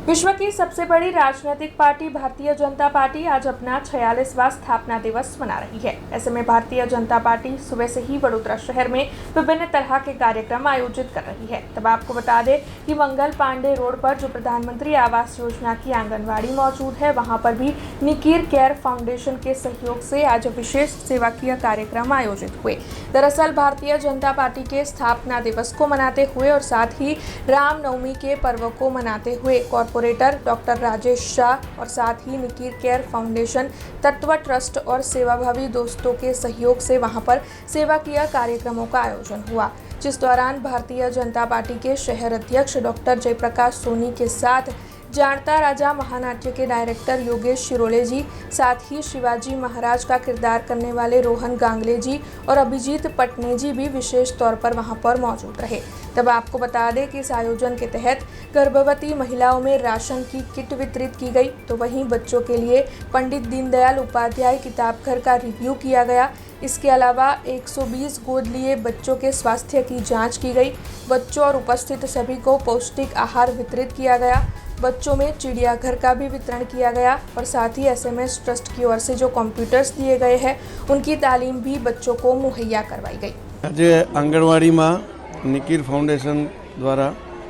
विश्व की सबसे बड़ी राजनीतिक पार्टी भारतीय जनता पार्टी आज अपना 46वां स्थापना दिवस मना रही है। ऐसे में भारतीय जनता पार्टी सुबह से ही वडोदरा शहर में विभिन्न तरह के कार्यक्रम आयोजित कर रही है। तब आपको बता दें कि मंगल पांडे रोड पर जो प्रधानमंत्री आवास योजना की आंगनवाड़ी मौजूद है, वहां पर भी निकीर केयर फाउंडेशन के सहयोग से आज विशेष सेवाकीय कार्यक्रम आयोजित हुए। दरअसल भारतीय जनता पार्टी के स्थापना दिवस को मनाते हुए और साथ ही रामनवमी के पर्व को मनाते हुए कॉर्पोरेटर डॉक्टर राजेश शाह और साथ ही निकीर केयर फाउंडेशन, तत्व ट्रस्ट और सेवाभावी दोस्तों के सहयोग से वहां पर सेवाकीय कार्यक्रमों का आयोजन हुआ, जिस दौरान भारतीय जनता पार्टी के शहर अध्यक्ष डॉक्टर जयप्रकाश सोनी के साथ जानता राजा महानाट्य के डायरेक्टर योगेश शिरोले जी, साथ ही शिवाजी महाराज का किरदार करने वाले रोहन गांगले जी और अभिजीत पटने जी भी विशेष तौर पर वहां पर मौजूद रहे। तब आपको बता दें कि इस आयोजन के तहत गर्भवती महिलाओं में राशन की किट वितरित की गई, तो वहीं बच्चों के लिए पंडित दीनदयाल उपाध्याय किताब घर का रिव्यू किया गया। इसके अलावा 120 गोद लिए बच्चों के स्वास्थ्य की जांच की गई। बच्चों और उपस्थित सभी को पौष्टिक आहार वितरित किया गया। बच्चों में चिड़ियाघर का भी वितरण किया गया और साथ ही एसएमएस ट्रस्ट की ओर से जो कंप्यूटर्स दिए गए हैं, उनकी तालीम भी बच्चों को मुहैया करवाई गई। आज आंगणवाड़ी में निकीर फाउंडेशन द्वारा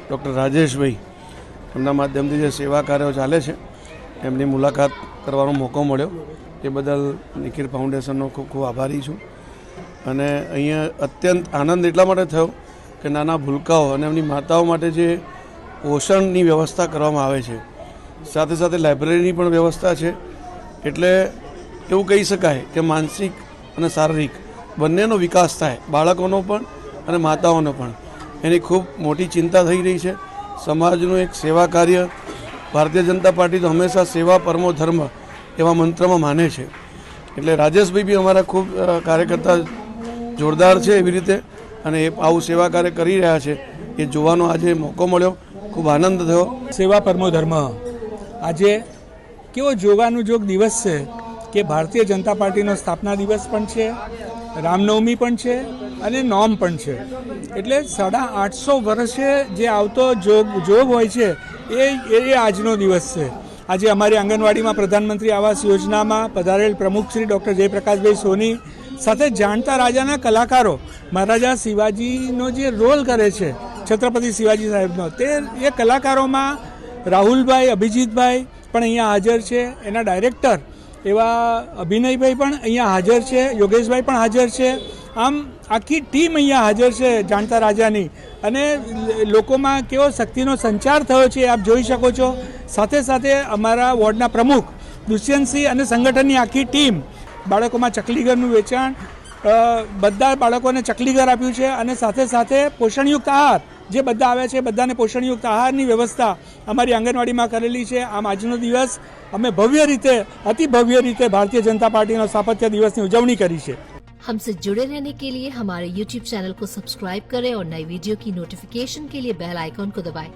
डॉक्टर राजेश भाई एमना माध्यमथी जे सेवा कार्यो चाले छे एमनी मुलाकात करवानो मौको मळ्यो, એ બદલ નિકીર ફાઉન્ડેશનનો ખૂબ ખૂબ આભારી છું। અને અહીંયા અત્યંત આનંદ એટલા માટે થયો કે નાના ભૂલકાઓ અને એમની માતાઓ માટે જે પોષણની વ્યવસ્થા કરવામાં આવે છે, સાથે સાથે લાઇબ્રેરીની પણ વ્યવસ્થા છે, એટલે એવું કહી શકાય કે માનસિક અને શારીરિક બંનેનો વિકાસ થાય, બાળકોનો પણ અને માતાઓનો પણ। એની ખૂબ મોટી ચિંતા થઈ રહી છે। સમાજનું એક સેવા કાર્ય, ભારતીય જનતા પાર્ટી તો હંમેશા સેવા પરમો ધર્મ એવા મંત્રમાં માને છે, એટલે રાજેશભાઈ બી અમારા ખૂબ કાર્યકર્તા જોરદાર છે એવી રીતે, અને એ આવું સેવા કાર્ય કરી રહ્યા છે એ જોવાનો આજે મોકો મળ્યો, ખૂબ આનંદ થયો। સેવા પરમો ધર્મ આજે કેવો જોગાનુજોગ દિવસ છે કે ભારતીય જનતા પાર્ટીનો સ્થાપના દિવસ પણ છે, રામનવમી પણ છે અને નોમ પણ છે, એટલે 850 વર્ષે જે આવતો જોગ હોય છે એ આજનો દિવસ છે। આજે અમારી આંગણવાડીમાં પ્રધાનમંત્રી આવાસ યોજનામાં પધારેલ પ્રમુખ શ્રી ડૉક્ટર જયપ્રકાશભાઈ સોની સાથે જાણતા રાજાના કલાકારો મહારાજા શિવાજીનો જે રોલ કરે છે છત્રપતિ શિવાજી સાહેબનો, તે એ કલાકારોમાં રાહુલભાઈ, અભિજીતભાઈ પણ અહીંયા હાજર છે, એના ડાયરેક્ટર એવા અભિનયભાઈ પણ અહીંયા હાજર છે, યોગેશભાઈ પણ હાજર છે। આમ આખી ટીમ અહીંયા હાજર છે જાણતા રાજાની, અને લોકોમાં કેવો શક્તિનો સંચાર થયો છે આપ જોઈ શકો છો। સાથે સાથે અમારા વોર્ડના પ્રમુખ દુષ્યંતસિંહ અને સંગઠનની આખી ટીમ બાળકોમાં ચકલીઘરનું વેચાણ, બધા બાળકોને ચકલીઘર આપ્યું છે, અને સાથે સાથે પોષણયુક્ત આહાર જે બધા આવ્યા છે બધાને પોષણયુક્ત આહારની વ્યવસ્થા અમારી આંગણવાડીમાં કરેલી છે। આમ આજનો દિવસ અમે ભવ્ય રીતે, અતિ ભવ્ય રીતે ભારતીય જનતા પાર્ટીનો સ્થાપત્ય દિવસની ઉજવણી કરી છે। हमसे जुड़े रहने के लिए हमारे YouTube चैनल को सब्सक्राइब करें और नई वीडियो की नोटिफिकेशन के लिए बेल आइकॉन को दबाएं।